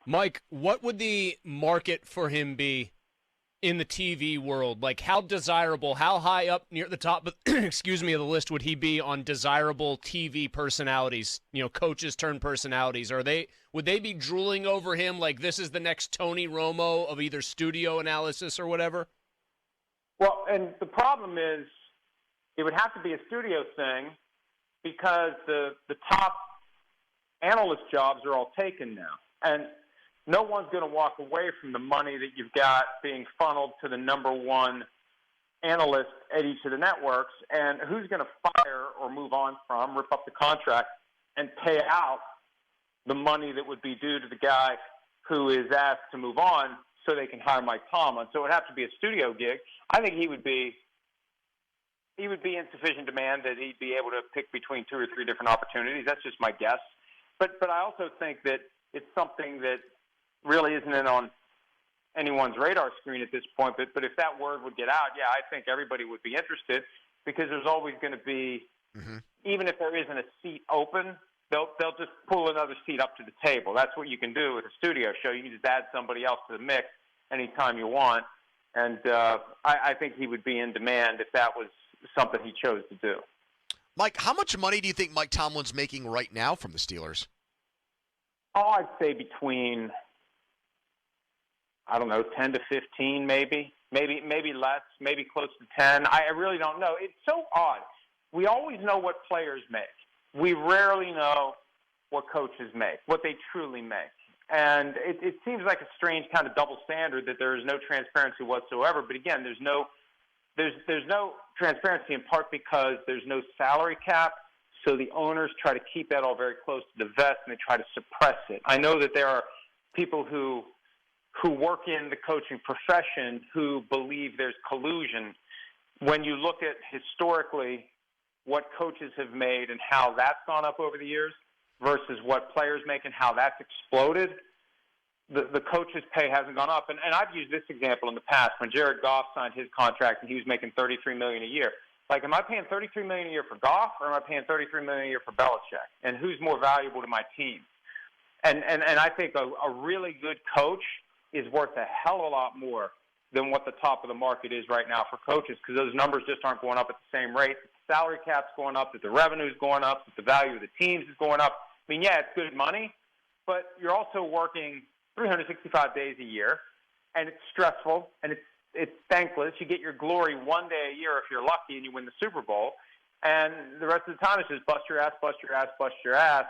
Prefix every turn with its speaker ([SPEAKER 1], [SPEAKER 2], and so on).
[SPEAKER 1] Mike, what would the market for him be in the TV world? Like, how desirable, how high up near the top, excuse me, of the list would he be on desirable TV personalities? Coaches turn personalities. Would they be drooling over him like this is the next Tony Romo of either studio analysis or whatever?
[SPEAKER 2] Well, and the problem is it would have to be a studio thing because the top analyst jobs are all taken now. And no one's going to walk away from the money that you've got being funneled to the number one analyst at each of the networks. And who's going to fire or move on from, rip up the contract, and pay out the money that would be due to the guy who is asked to move on so they can hire Mike Tomlin? So it would have to be a studio gig. I think he would be in sufficient demand that he'd be able to pick between two or three different opportunities. That's just my guess. But I also think that it's something that really isn't on anyone's radar screen at this point. But if that word would get out, yeah, I think everybody would be interested because there's always going to be, even if there isn't a seat open, they'll just pull another seat up to the table. That's what you can do with a studio show. You can just add somebody else to the mix anytime you want. And I think he would be in demand if that was something he chose to do.
[SPEAKER 3] Mike, how much money do you think Mike Tomlin's making right now from the Steelers?
[SPEAKER 2] Oh, I'd say between, I don't know, 10 to 15 maybe less, maybe close to 10. I really don't know. It's so odd. We always know what players make. We rarely know what coaches make, what they truly make. And it seems like a strange kind of double standard that there is no transparency whatsoever. But again, there's no transparency in part because there's no salary cap. So the owners try to keep that all very close to the vest, and they try to suppress it. I know that there are people who work in the coaching profession who believe there's collusion. When you look at historically what coaches have made and how that's gone up over the years versus what players make and how that's exploded, the coach's pay hasn't gone up. And I've used this example in the past when Jared Goff signed his contract and he was making $33 million a year. Like, am I paying $33 million a year for Goff or am I paying $33 million a year for Belichick? And who's more valuable to my team? And I think a really good coach is worth a hell of a lot more than what the top of the market is right now for coaches because those numbers just aren't going up at the same rate. The salary cap's going up, that the revenue's going up, that the value of the teams is going up. I mean, yeah, it's good money, but you're also working 365 days a year, and it's stressful, and it's thankless. You get your glory one day a year if you're lucky and you win the Super Bowl, and the rest of the time it's just bust your ass, bust your ass, bust your ass.